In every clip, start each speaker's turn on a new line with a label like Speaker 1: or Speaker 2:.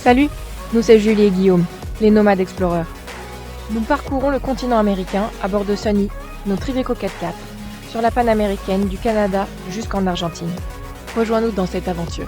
Speaker 1: Salut, nous c'est Julie et Guillaume, les nomades exploreurs. Nous parcourons le continent américain à bord de Sunny, notre Iveco 4x4, sur la panaméricaine du Canada jusqu'en Argentine. Rejoins-nous dans cette aventure.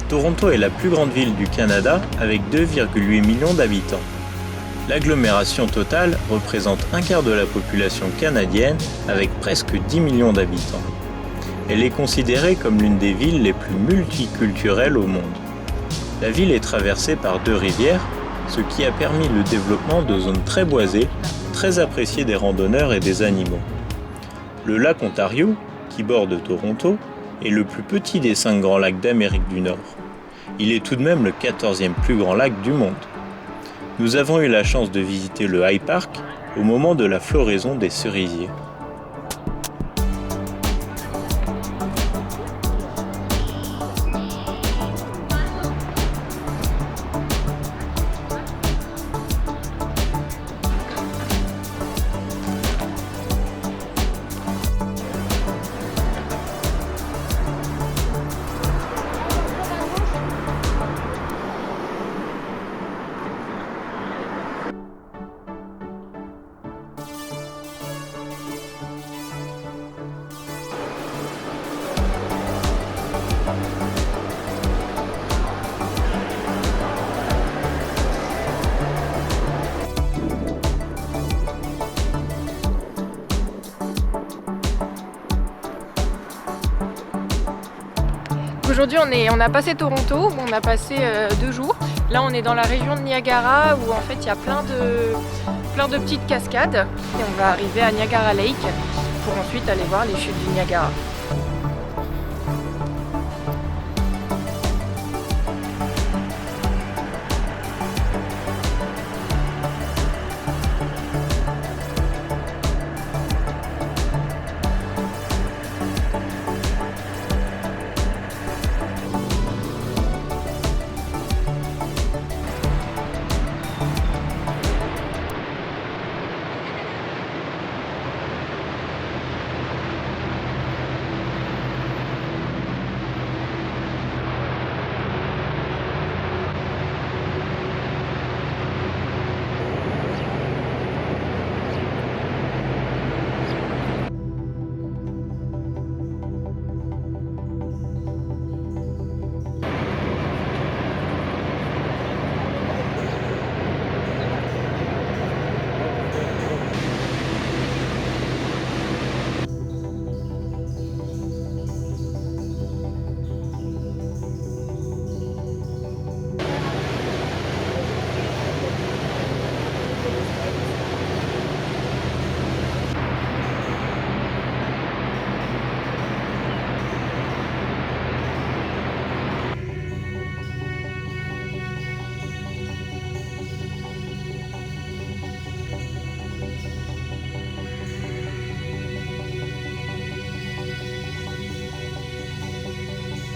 Speaker 2: Toronto est la plus grande ville du Canada avec 2,8 millions d'habitants. L'agglomération totale représente un quart de la population canadienne avec presque 10 millions d'habitants. Elle est considérée comme l'une des villes les plus multiculturelles au monde. La ville est traversée par 2 rivières, ce qui a permis le développement de zones très boisées, très appréciées des randonneurs et des animaux. Le lac Ontario, qui borde Toronto, est le plus petit des 5 grands lacs d'Amérique du Nord. Il est tout de même le 14e plus grand lac du monde. Nous avons eu la chance de visiter le High Park au moment de la floraison des cerisiers.
Speaker 1: Aujourd'hui on a passé Toronto, on a passé 2 jours. Là on est dans la région de Niagara où en fait il y a plein de petites cascades. Et on va arriver à Niagara Lake pour ensuite aller voir les chutes du Niagara.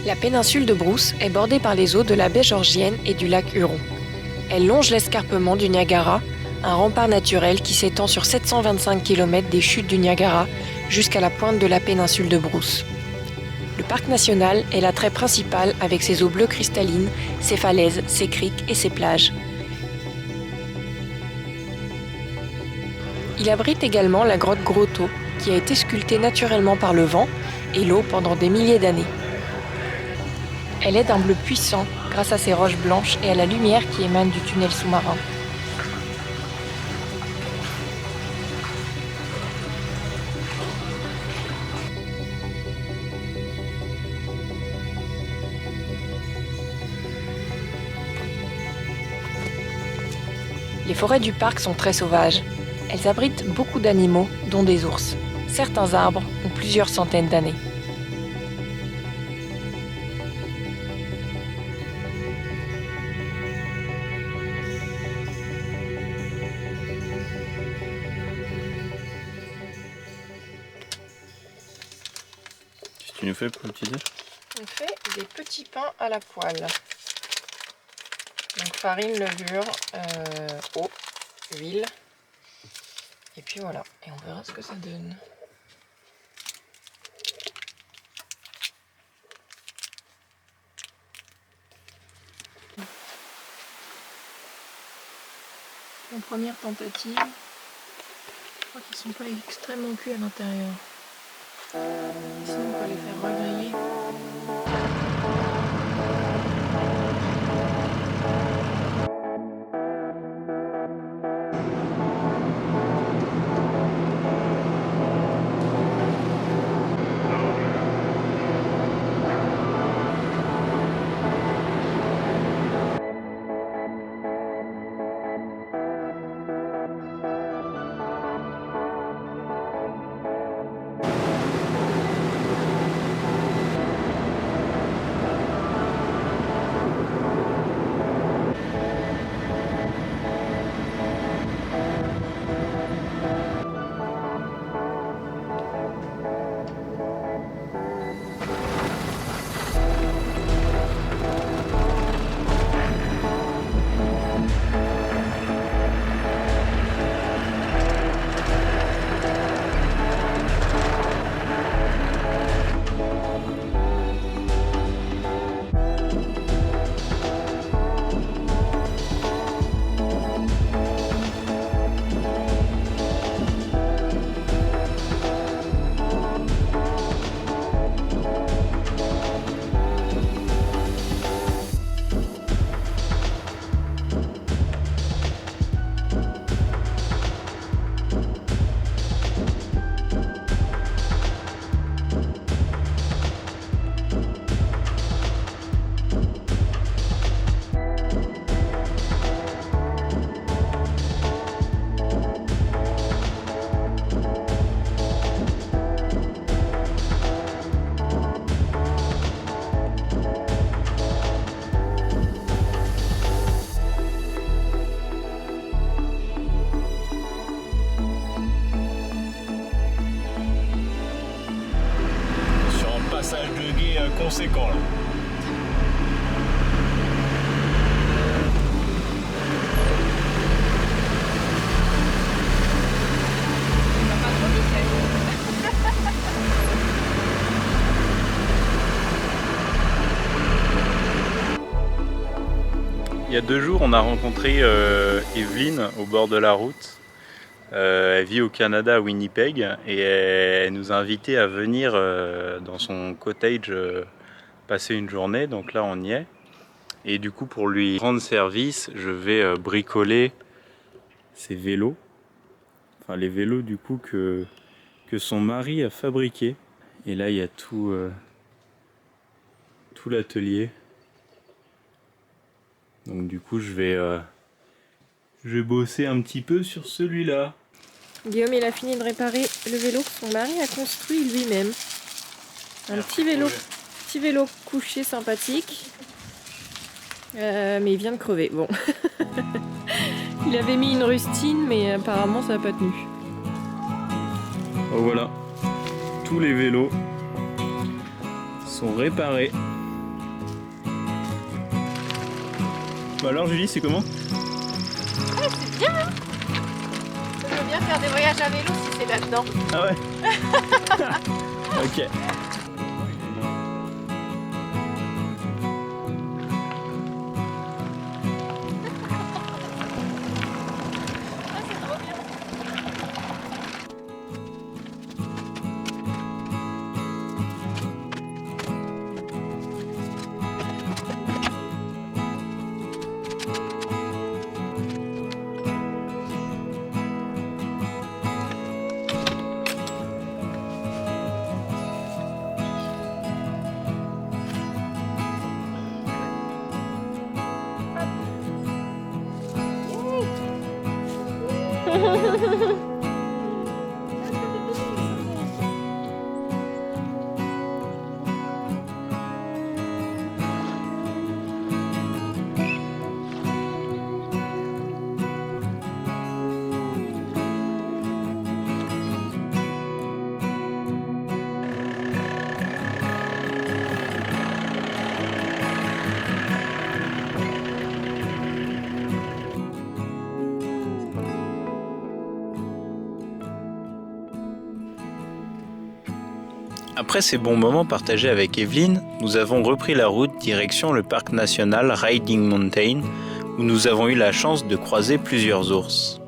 Speaker 1: La péninsule de Bruce est bordée par les eaux de la baie Georgienne et du lac Huron. Elle longe l'escarpement du Niagara, un rempart naturel qui s'étend sur 725 km des chutes du Niagara jusqu'à la pointe de la péninsule de Bruce. Le parc national est l'attrait principal avec ses eaux bleues cristallines, ses falaises, ses criques et ses plages. Il abrite également la grotte Grotto, qui a été sculptée naturellement par le vent et l'eau pendant des milliers d'années. Elle est d'un bleu puissant grâce à ses roches blanches et à la lumière qui émane du tunnel sous-marin. Les forêts du parc sont très sauvages. Elles abritent beaucoup d'animaux, dont des ours. Certains arbres ont plusieurs centaines d'années.
Speaker 2: Qu'est-ce que tu nous fais pour le petit déj?
Speaker 1: On fait des petits pains à la poêle. Donc farine, levure, eau, huile. Et puis voilà, et on verra ce que ça donne. En première tentative, je crois qu'ils sont pas extrêmement cuits à l'intérieur. Sinon on peut les faire regriller.
Speaker 2: Conséquent là. Il y a 2 jours, on a rencontré Evelyne au bord de la route. Elle vit au Canada, à Winnipeg, et elle nous a invités à venir dans son cottage passer une journée. Donc là, on y est. Et du coup, pour lui rendre service, je vais bricoler ses vélos. Enfin, les vélos du coup que son mari a fabriqués. Et là, il y a tout l'atelier. Donc du coup, je vais bosser un petit peu sur celui-là.
Speaker 1: Guillaume, il a fini de réparer le vélo que son mari a construit lui-même. Un petit vélo couché sympathique. Mais il vient de crever. Bon. Il avait mis une rustine, mais apparemment ça n'a pas tenu.
Speaker 2: Oh, voilà. Tous les vélos sont réparés.
Speaker 3: Bah alors Julie, c'est comment?
Speaker 1: Ouais, c'est bien hein. Je veux bien faire des voyages à vélo si c'est là-dedans.
Speaker 3: Ah ouais. Ok.
Speaker 2: Après ces bons moments partagés avec Evelyne, nous avons repris la route direction le parc national Riding Mountain, où nous avons eu la chance de croiser plusieurs ours.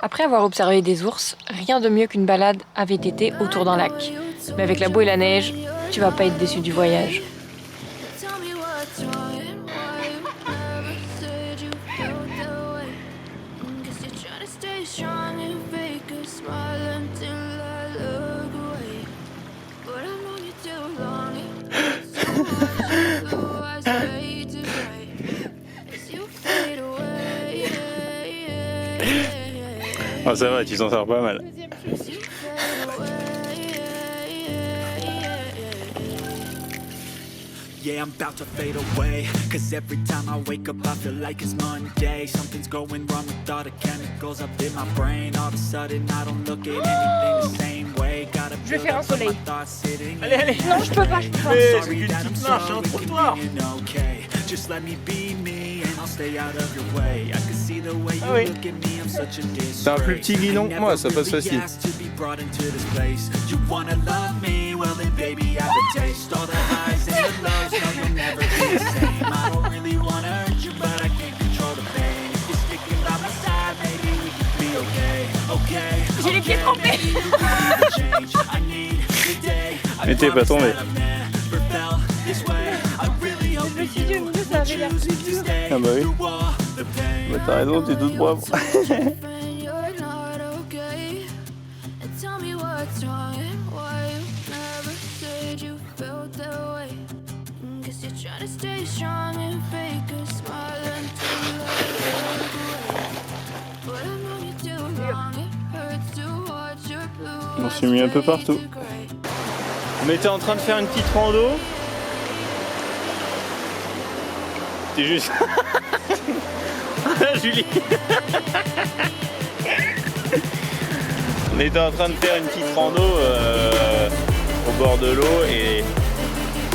Speaker 1: Après avoir observé des ours, rien de mieux qu'une balade avait été autour d'un lac. Mais avec la boue et la neige, tu vas pas être déçu du voyage.
Speaker 3: Oh ça va, tu t'en sors pas mal.
Speaker 4: Yeah, I'm about to fade away, cause every time I wake up I feel like it's Monday. Something's going wrong with all the chemicals up in my brain. All of a sudden I don't look at anything the same way. Gotta
Speaker 1: Je vais faire un soleil.
Speaker 3: Allez, allez.
Speaker 1: Non, je peux pas, je peux pas.
Speaker 3: Mais c'est une petite marche, hein, trottoir.
Speaker 4: Just let me be me and I'll stay out of your way. I can see the way you
Speaker 3: Ah oui.
Speaker 4: look at me, I'm such a disgrace.
Speaker 3: T'as un plus petit guidon que moi, ça passe facile.
Speaker 4: You wanna love me, well then baby I have a taste. All the highs and the lows, no you'll never be the same. I don't really wanna hurt you, but I can't control the pain. If you're sticking by my side, maybe we could be okay. Okay,
Speaker 1: J'ai les pieds trempés.
Speaker 3: Mais t'es pas tombé.
Speaker 1: Je me suis dit au milieu, ça avait l'air plus dur.
Speaker 3: Ah bah oui. Bah t'as raison, t'es toute propre. On s'est mis un peu partout. On était en train de faire une petite rando. T'es juste... Julie. On était en train de faire une petite rando au bord de l'eau et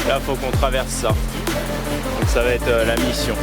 Speaker 3: là faut qu'on traverse ça. Donc ça va être la mission.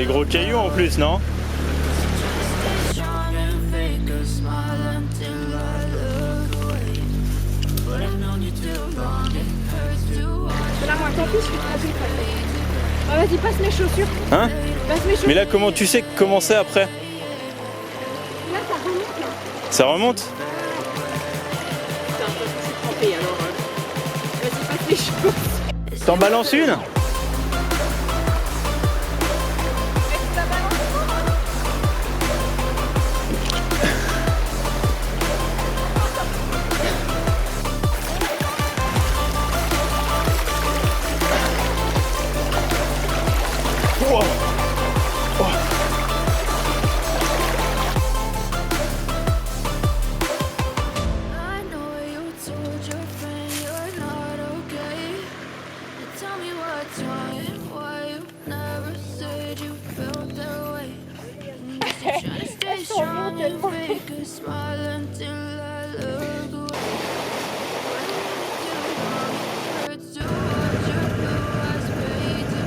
Speaker 3: des gros cailloux en plus, non?
Speaker 4: strong and fake a smile until I look away. But I've known you too long, it hurts to watch.
Speaker 1: Là, moi, tant pis, je suis tranquille. Ah, vas-y, passe mes chaussures.
Speaker 3: Hein?
Speaker 1: Passe mes chaussures.
Speaker 3: Mais là, comment tu sais comment c'est après?
Speaker 1: Là, ça remonte, là.
Speaker 3: Ça remonte?
Speaker 1: Putain, je suis trempée, alors. Vas-y, passe mes chaussures.
Speaker 3: T'en balances une? Wow. Oh.
Speaker 4: I know you told your friend you're not okay. Tell me what's wrong and why you never said you felt that way. Guess you're trying to stay strong and fake a smile until I look away. But it hurts to watch your blue eyes fade to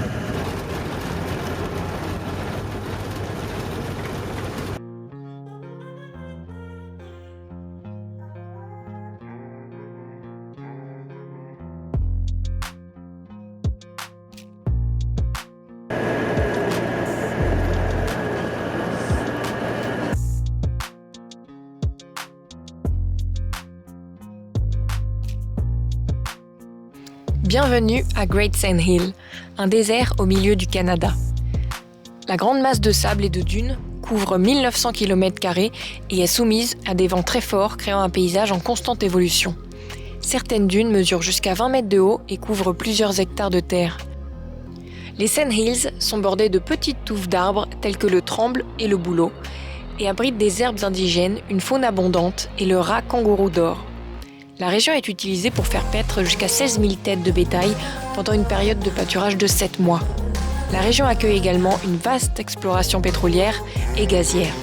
Speaker 1: Bienvenue à Great Sand Hill, un désert au milieu du Canada. La grande masse de sable et de dunes couvre 1900 km² et est soumise à des vents très forts, créant un paysage en constante évolution. Certaines dunes mesurent jusqu'à 20 mètres de haut et couvrent plusieurs hectares de terre. Les Sand Hills sont bordés de petites touffes d'arbres tels que le tremble et le bouleau et abritent des herbes indigènes, une faune abondante et le rat kangourou d'or. La région est utilisée pour faire paître jusqu'à 16 000 têtes de bétail pendant une période de pâturage de 7 mois. La région accueille également une vaste exploration pétrolière et gazière.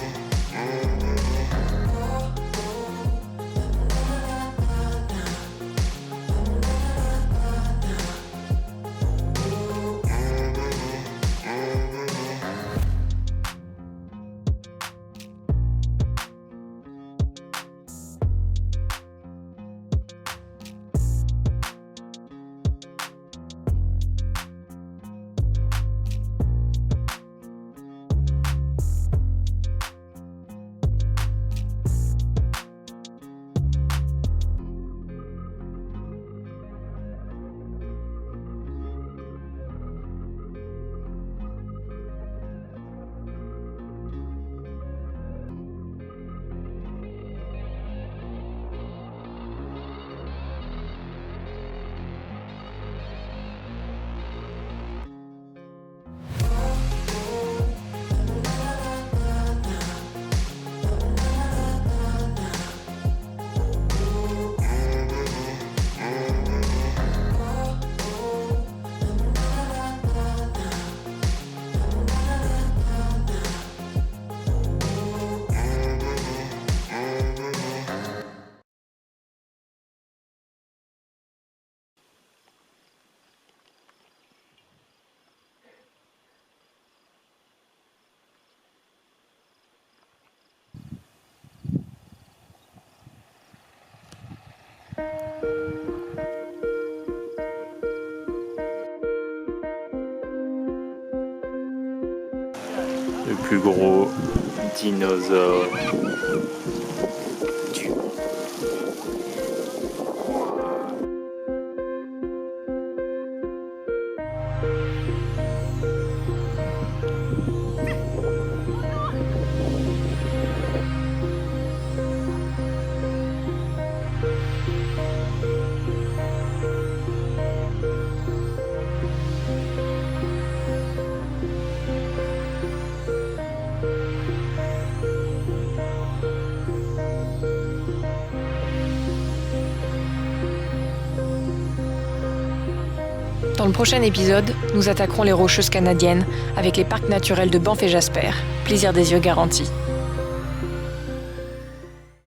Speaker 3: Le plus gros dinosaure du monde.
Speaker 1: Dans le prochain épisode, nous attaquerons les Rocheuses canadiennes avec les parcs naturels de Banff et Jasper. Plaisir des yeux garanti.